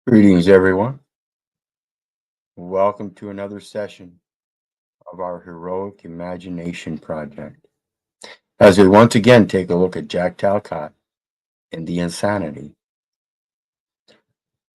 Greetings, everyone. Welcome to another session of our Heroic Imagination Project. As we once again take a look at Jack Talcott and the insanity,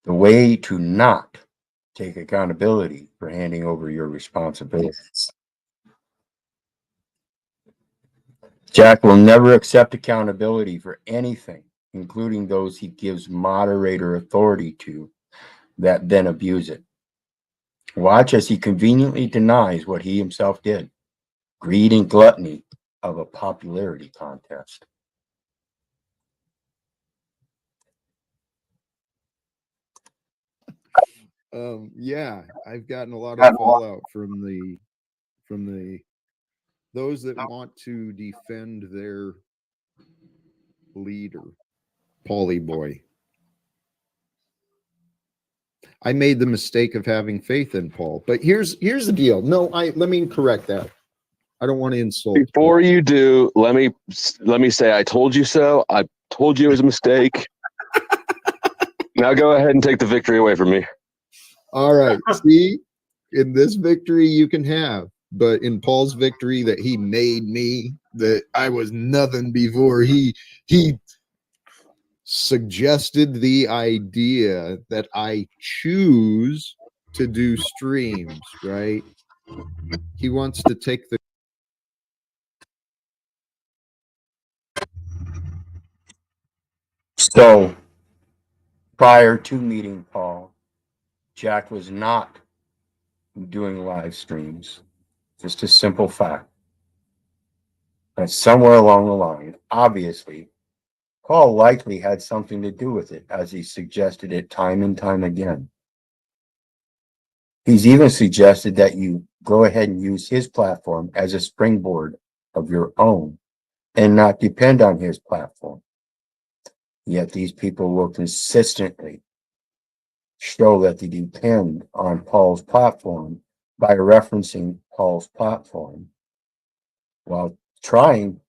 the way to not take accountability for handing over your responsibilities. Jack will never accept accountability for anything, including those he gives moderator authority to that then abuse it. Watch as he conveniently denies what he himself did. Greed and gluttony of a popularity contest. Yeah, I've gotten a lot of fallout from those that want to defend their leader, Paulie Boy. I made the mistake of having faith in Paul, but here's the deal. No, let me correct that. I don't want to insult. Before you do, let me say I told you so. I told you it was a mistake. Now go ahead and take the victory away from me. All right. See, in this victory you can have, but in Paul's victory that he made me, that I was nothing before, he suggested the idea that I choose to do streams, right? He wants to take the So, prior to meeting Paul, Jack was not doing live streams. Just a simple fact. And somewhere along the line, obviously, Paul likely had something to do with it, as he suggested it time and time again. He's even suggested that you go ahead and use his platform as a springboard of your own and not depend on his platform. Yet these people will consistently show that they depend on Paul's platform by referencing Paul's platform while trying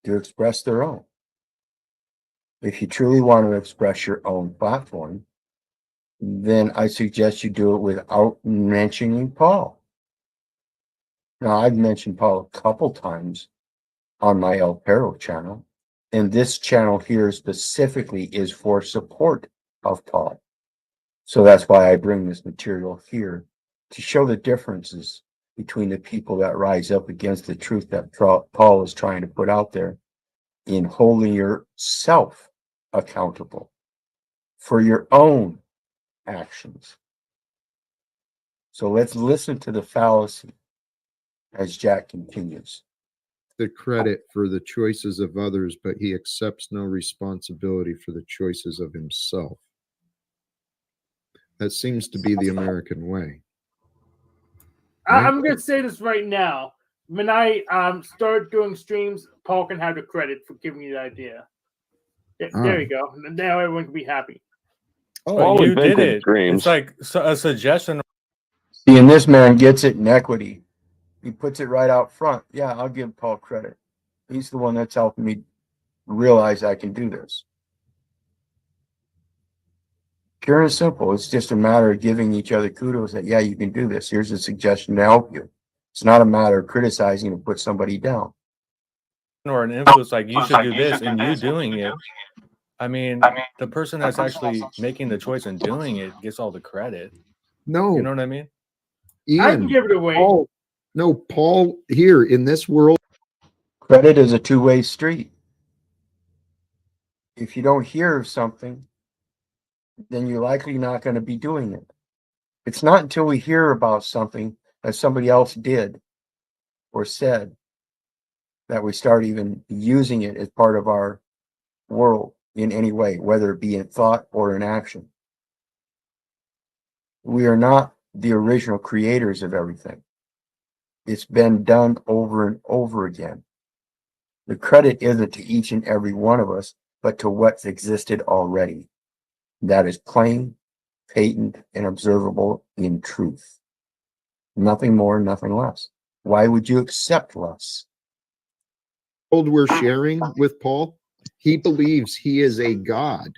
to express their own. If you truly want to express your own platform, then I suggest you do it without mentioning Paul. Now, I've mentioned Paul a couple times on my El Perro channel, and this channel here specifically is for support of Paul. So that's why I bring this material here to show the differences between the people that rise up against the truth that Paul is trying to put out there in holding yourself accountable for your own actions. So let's listen to the fallacy as Jack continues. The credit for the choices of others, but he accepts no responsibility for the choices of himself. That seems to be the American way. Right? I'm going to say this right now. When I start doing streams, Paul can have the credit for giving me the idea. There you go. Now everyone can be happy. Oh, you did it. Streams. It's like a suggestion. See, and this man gets it in equity. He puts it right out front. Yeah, I'll give Paul credit. He's the one that's helping me realize I can do this. Pure and simple. It's just a matter of giving each other kudos that, yeah, you can do this. Here's a suggestion to help you. It's not a matter of criticizing and put somebody down. Or an influence like you should do this and you doing it. I mean, the person that's actually making the choice and doing it gets all the credit. No. You know what I mean? Ian, I can give it away. Paul, here in this world. Credit is a two-way street. If you don't hear of something, then you're likely not going to be doing it. It's not until we hear about something that somebody else did or said that we start even using it as part of our world in any way, whether it be in thought or in action. We are not the original creators of everything. It's been done over and over again. The credit isn't to each and every one of us, but to what's existed already. That is plain, patent, and observable in truth. Nothing more, nothing less. Why would you accept less? We're sharing with Paul, he believes he is a god.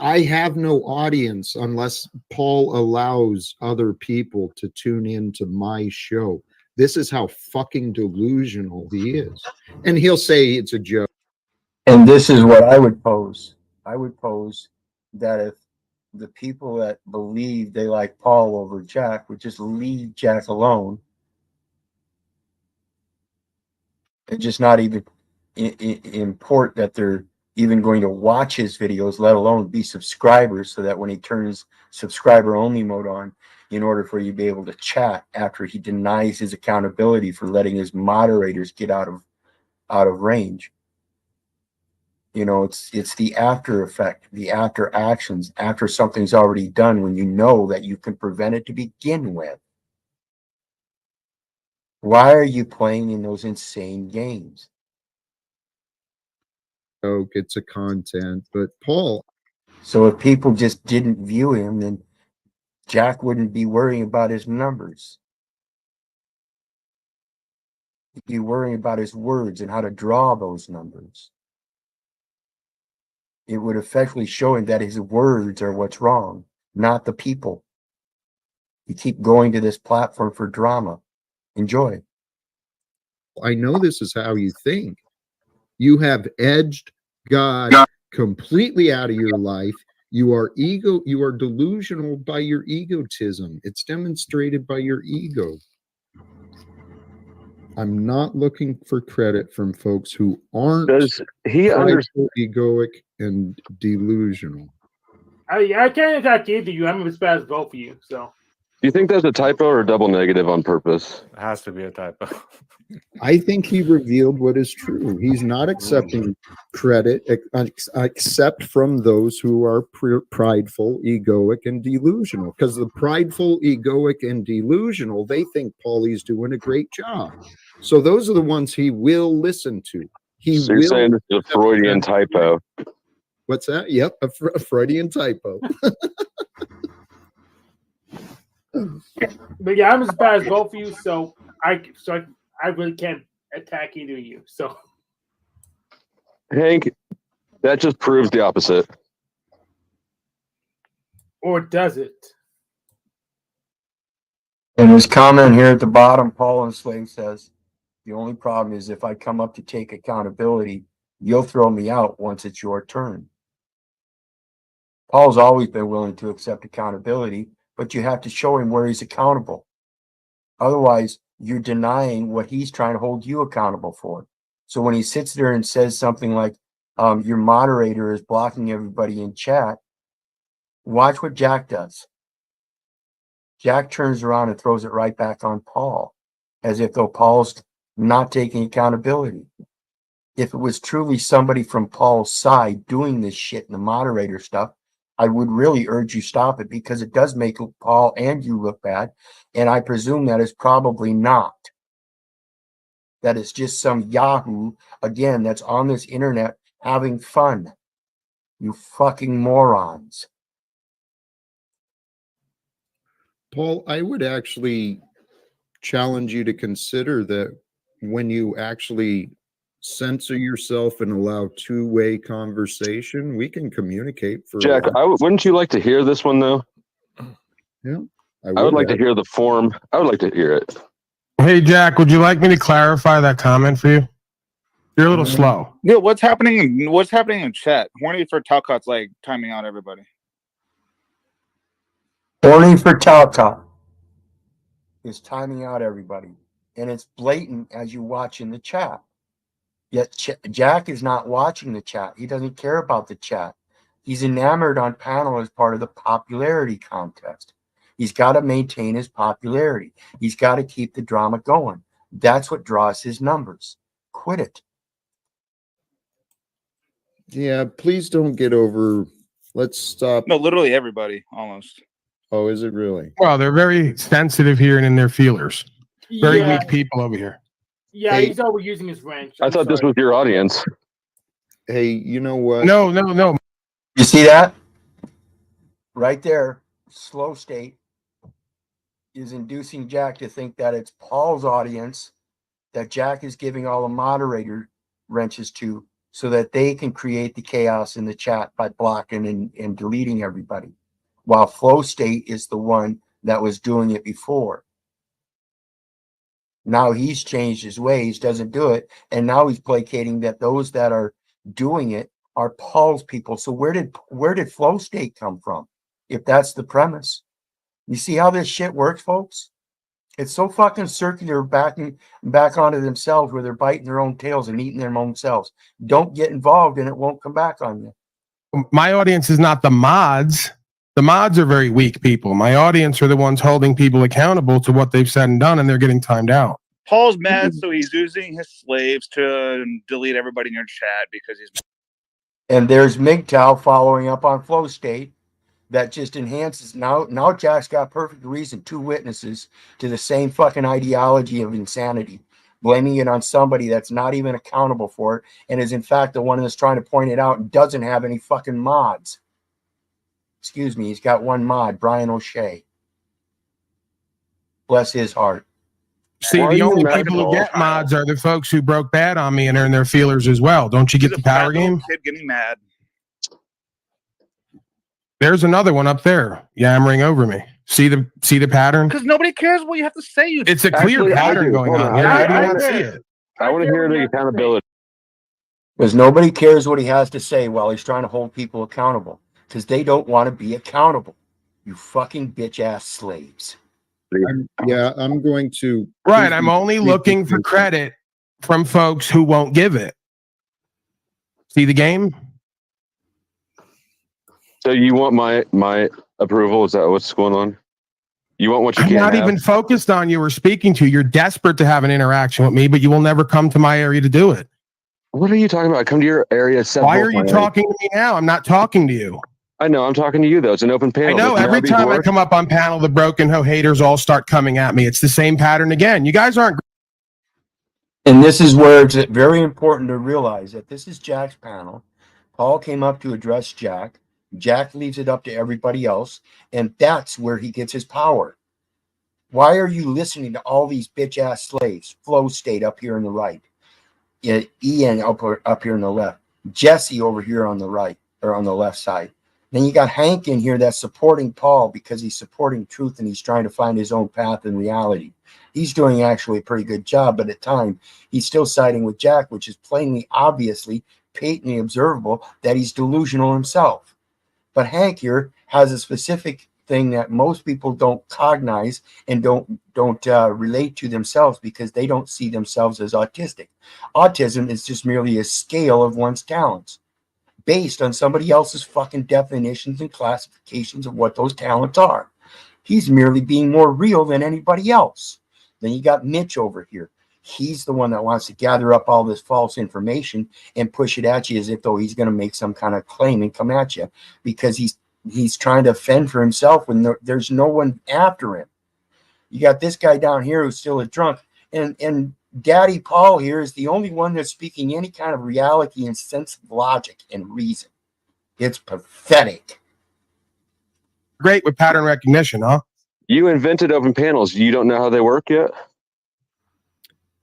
I have no audience unless Paul allows other people to tune into my show. This is how fucking delusional he is. And he'll say it's a joke. And this is what I would pose. I would pose that if the people that believe they like Paul over Jack would just leave Jack alone and just not even import that they're even going to watch his videos, let alone be subscribers, so that when he turns subscriber only mode on, in order for you to be able to chat after he denies his accountability for letting his moderators get out of range. You know, it's the after effect, the after actions, after something's already done, when you know that you can prevent it to begin with. Why are you playing in those insane games? Joke, it's a content. But Paul, So if people just didn't view him, then Jack wouldn't be worrying about his numbers. He'd be worrying about his words and how to draw those numbers. It would effectively show him that his words are what's wrong, not the people. You keep going to this platform for drama. Enjoy. I know this is how you think. You have edged God completely out of your life. You are delusional by your egotism. It's demonstrated by your ego. I'm not looking for credit from folks who aren't Does he understand? egoic and delusional. I can't attack either of you. I'm as bad as both of you. So Do you think that's a typo or a double negative on purpose? It has to be a typo. I think he revealed what is true. He's not accepting credit except from those who are prideful, egoic, and delusional. Because the prideful, egoic, and delusional, they think Paulie's doing a great job. So those are the ones he will listen to. So you're saying it's a Freudian typo. What's that? Yep, a Freudian typo. but yeah, I'm as bad as both of you. So I really can't attack either of you. So Hank, that just proves the opposite. or does it? And his comment here at the bottom, Paul and Slave says, the only problem is if I come up to take accountability, you'll throw me out once it's your turn. Paul's always been willing to accept accountability, but you have to show him where he's accountable. Otherwise, you're denying what he's trying to hold you accountable for. So when he sits there and says something like, your moderator is blocking everybody in chat, watch what Jack does. Jack turns around and throws it right back on Paul, as if though Paul's not taking accountability. If it was truly somebody from Paul's side doing this shit in the moderator stuff, I would really urge you stop it, because it does make Paul and you look bad. And I presume that is probably not. That is just some Yahoo, again, that's on this internet having fun. You fucking morons. Paul, I would actually challenge you to consider that when you actually censor yourself and allow two-way conversation, we can communicate for Jack, wouldn't you like to hear this one, though? Yeah, I would like to hear the form. I would like to hear it. Hey, Jack, would you like me to clarify that comment for you? You're a little slow. Yeah, what's happening in chat? Horny for Talcott's like timing out everybody. Horny for Talcott is timing out everybody. And it's blatant as you watch in the chat. Yet Jack is not watching the chat. He doesn't care about the chat. He's enamored on panel as part of the popularity contest. He's got to maintain his popularity. He's got to keep the drama going. That's what draws his numbers. Quit it. Yeah, please don't get over. Let's stop. No, literally everybody, almost. Oh, is it really? Well, they're very sensitive here and in their feelers. Very weak people over here. Yeah, Hey. he's overusing his wrench. I thought this was your audience. Hey, you know what? No. You see that? Right there, slow state is inducing Jack to think that it's Paul's audience that Jack is giving all the moderator wrenches to, so that they can create the chaos in the chat by blocking and deleting everybody, while Flow State is the one that was doing it before. Now he's changed his ways, doesn't do it, and now he's placating that those that are doing it are Paul's people. So where did Flow State come from? If that's the premise, you see how this shit works, folks? It's so fucking circular, back onto themselves, where they're biting their own tails and eating their own selves. Don't get involved, and it won't come back on you. My audience is not the mods. The mods are very weak people. My audience are the ones holding people accountable to what they've said and done, and they're getting timed out. Paul's mad, so he's using his slaves to delete everybody in your chat because he's. And there's MGTOW following up on Flow State. That just enhances. Now Jack's got perfect reason, 2 witnesses to the same fucking ideology of insanity, blaming it on somebody that's not even accountable for it, and is in fact the one that's trying to point it out and doesn't have any fucking mods. Excuse me, he's got one mod, Brian O'Shea. Bless his heart. See, the only people who get mods are the folks who broke bad on me and earn their feelers as well. Don't you get the power game? Kid getting mad. There's another one up there, yammering over me. See the pattern? Because nobody cares what you have to say. It's a clear pattern going on here. How do you not see it? I want to hear the accountability. Because nobody cares what he has to say while he's trying to hold people accountable. Because they don't want to be accountable. You fucking bitch ass slaves. I'm going to. Right. I'm only looking for credit from folks who won't give it. See the game? So you want my approval? Is that what's going on? You want what you I'm can't not have? even focused on you or speaking to you. You're desperate to have an interaction with me, but you will never come to my area to do it. What are you talking about? I come to your area. Why are you talking to me now? I'm not talking to you. I know. I'm talking to you, though. It's an open panel. I know. Every time I come up on panel, the broken hoe haters all start coming at me. It's the same pattern again. You guys aren't. And this is where it's very important to realize that this is Jack's panel. Paul came up to address Jack. Jack leaves it up to everybody else, and that's where he gets his power. Why are you listening to all these bitch ass slaves? Flow State up here on the right, Ian up here on the left, Jesse over here on the right or on the left side. Then you got Hank in here that's supporting Paul because he's supporting truth and he's trying to find his own path in reality. He's doing actually a pretty good job, but at time he's still siding with Jack, which is plainly, obviously, patently observable that he's delusional himself. But Hank here has a specific thing that most people don't cognize and don't relate to themselves because they don't see themselves as autistic. Autism is just merely a scale of one's talents based on somebody else's fucking definitions and classifications of what those talents are. He's merely being more real than anybody else. Then you got Mitch over here. He's the one that wants to gather up all this false information and push it at you as if though he's going to make some kind of claim and come at you because he's trying to fend for himself when there's no one after him. You got this guy down here who's still a drunk, and Daddy Paul here is the only one that's speaking any kind of reality and sense of logic and reason. It's pathetic. Great with pattern recognition, huh? You invented open panels. You don't know how they work yet?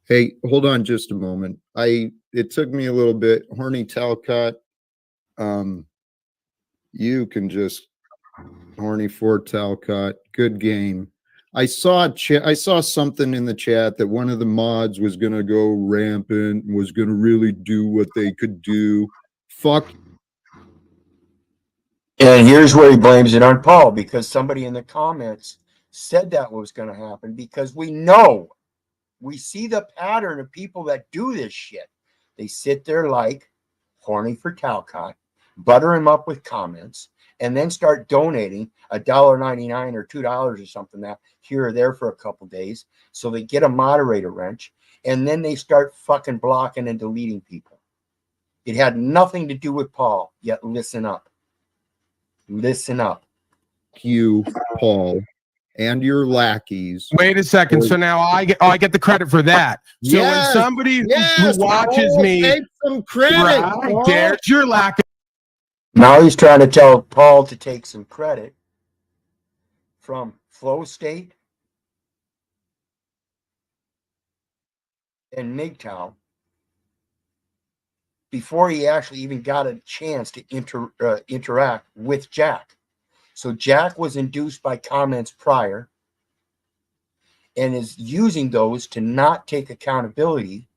Hey, hold on just a moment. It took me a little bit. Horny Talcott, you can just horny for Talcott. Good game. I saw something in the chat that one of the mods was gonna go rampant, was gonna really do what they could do. Fuck. And here's where he blames it on Paul because somebody in the comments said that was going to happen because we see the pattern of people that do this shit. They sit there like horny for Talcott, butter him up with comments, and then start donating $1.99 or $2 or something that here or there for a couple days. So they get a moderator wrench, and then they start fucking blocking and deleting people. It had nothing to do with Paul, yet listen up. Listen up. You, Paul, and your lackeys. Wait a second. So now I get the credit for that. So when somebody who watches me take some credit, right, there's your lack of. Now he's trying to tell Paul to take some credit from Flow State and MGTOW before he actually even got a chance to interact with Jack. So Jack was induced by comments prior and is using those to not take accountability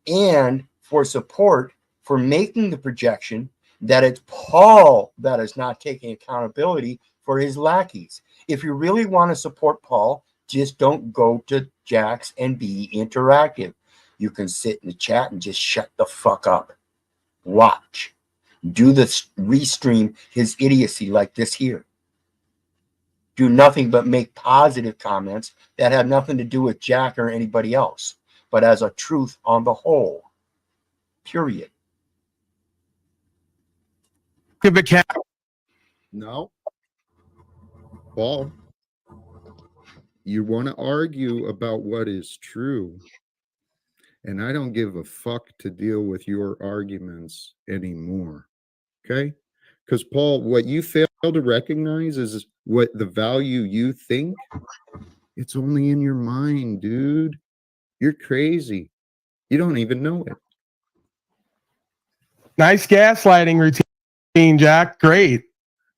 and for support for making the projection that it's Paul that is not taking accountability for his lackeys. If you really want to support Paul, just don't go to Jack's and be interactive. You can sit in the chat and just shut the fuck up. Watch. Do the restream his idiocy like this here. Do nothing but make positive comments that have nothing to do with Jack or anybody else, but as a truth on the whole. Period. No, Paul, you want to argue about what is true, and I don't give a fuck to deal with your arguments anymore. Okay? Because, Paul, what you fail to recognize is what the value you think, it's only in your mind, dude. You're crazy. You don't even know it. Nice gaslighting routine, Jack. Great.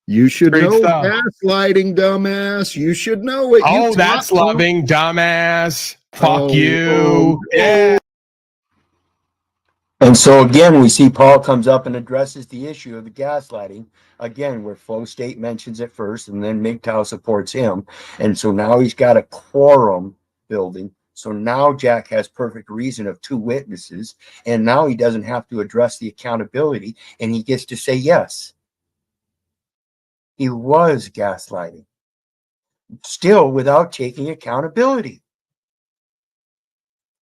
You should Great know stuff. gaslighting, dumbass. You should know it. Oh, that's loving, dumbass. Fuck Oh, you. Yeah. And so again, we see Paul comes up and addresses the issue of the gaslighting. Again, where Flow State mentions it first, and then MGTOW supports him. And so now he's got a quorum building. So now Jack has perfect reason of 2 witnesses, and now he doesn't have to address the accountability, and he gets to say yes. He was gaslighting, still without taking accountability.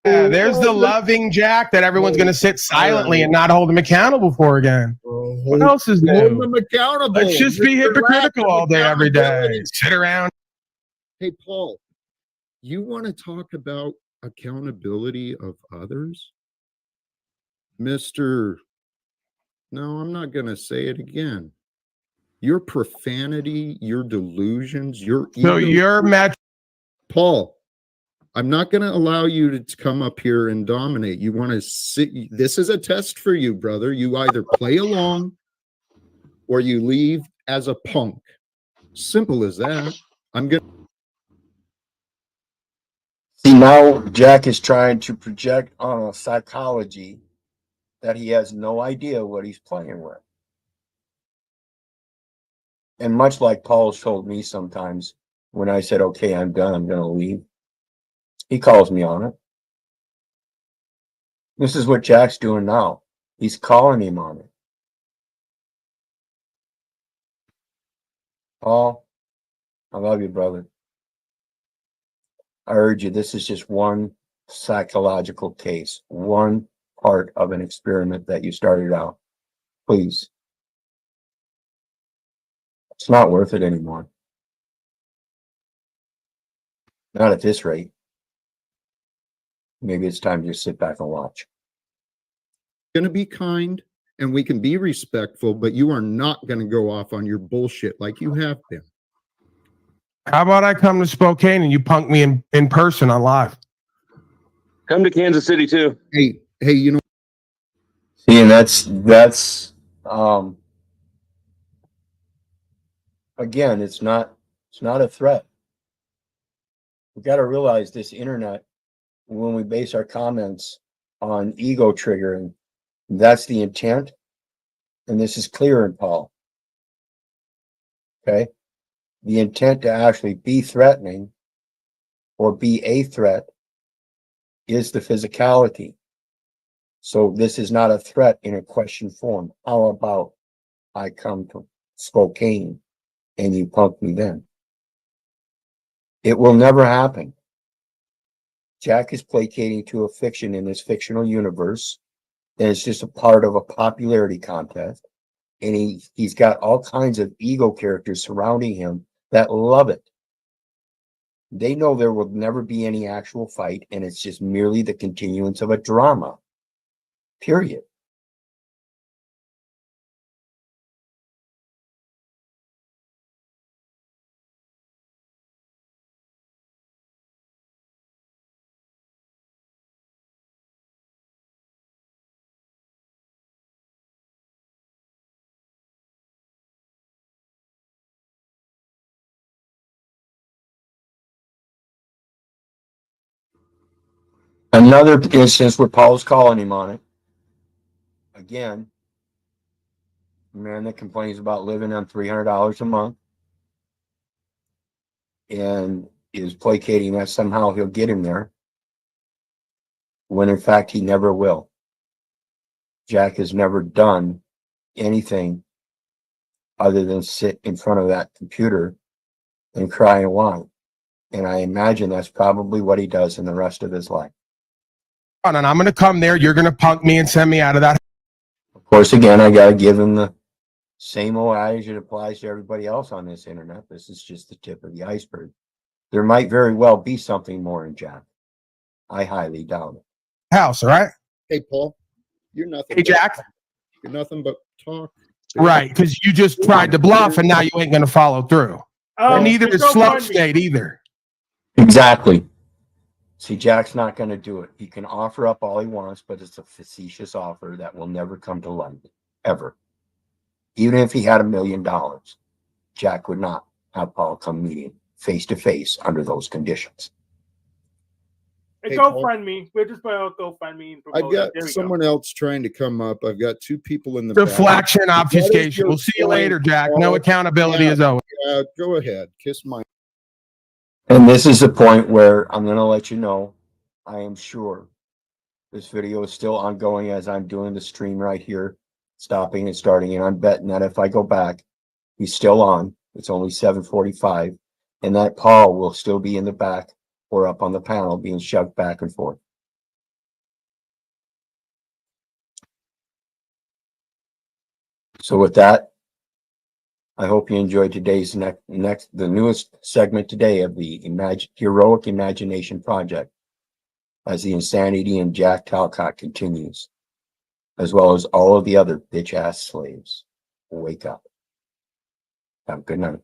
Yeah, there's the loving Jack that everyone's going to sit silently and not hold him accountable for again. What else is new? Hold them accountable. Let's just be hypocritical all day, every day. Sit around. Hey, Paul, you want to talk about accountability of others? Mr. No, I'm not going to say it again. Your profanity, your delusions, your So ego. you're match. Paul, I'm not going to allow you to come up here and dominate. You want to sit. This is a test for you, brother. You either play along or you leave as a punk. Simple as that. I'm going to. See, now Jack is trying to project on a psychology that he has no idea what he's playing with. And much like Paul's told me sometimes when I said, okay, I'm done, I'm going to leave, he calls me on it. This is what Jack's doing now. He's calling him on it. Paul, I love you, brother. I urge you, this is just one psychological case, one part of an experiment that you started out. Please. It's not worth it anymore. Not at this rate. Maybe it's time to just sit back and watch. Going to be kind and we can be respectful, but you are not going to go off on your bullshit like you have been. How about I come to Spokane and you punk me in person on live? Come to Kansas City too. Hey, you know. See, and that's again, it's not a threat. We got to realize this internet, when we base our comments on ego triggering, that's the intent. And this is clear in Paul. Okay. The intent to actually be threatening or be a threat is the physicality. So this is not a threat in a question form. How about I come to Spokane and you punk me then? It will never happen. Jack is placating to a fiction in this fictional universe. And it's just a part of a popularity contest. And he's got all kinds of ego characters surrounding him that love it. They know there will never be any actual fight, and it's just merely the continuance of a drama. Period. Another instance where Paul's calling him on it. Again, a man that complains about living on $300 a month and is placating that somehow he'll get him there, when in fact he never will. Jack has never done anything other than sit in front of that computer and cry and whine. And I imagine that's probably what he does in the rest of his life. And I'm going to come there. You're going to punk me and send me out of that. Of course, again, I got to give him the same old adage that applies to everybody else on this internet. This is just the tip of the iceberg. There might very well be something more in Jack. I highly doubt it. House, all right? Hey, Paul, you're nothing. Hey, Jack. You're nothing but talk. Right, because you just tried to bluff and now you ain't going to follow through. And neither is Slow State either. Exactly. See, Jack's not going to do it. He can offer up all he wants, but it's a facetious offer that will never come to light, ever. Even if he had $1 million, Jack would not have Paul come meet him face to face under those conditions. Hey, GoFundMe. We're just going to GoFundMe. I've got someone else trying to come up. I've got two people in the deflection, obfuscation. We'll see you later, Jack. No accountability as always. Go ahead. Kiss my. And this is the point where I'm going to let you know, I am sure this video is still ongoing as I'm doing the stream right here, stopping and starting. And I'm betting that if I go back, he's still on. It's only 7:45, and that Paul will still be in the back or up on the panel being shoved back and forth. So with that, I hope you enjoyed today's the newest segment today of the Heroic Imagination Project, as the insanity in Jack Talcott continues, as well as all of the other bitch ass slaves. Wake up. Have a good night.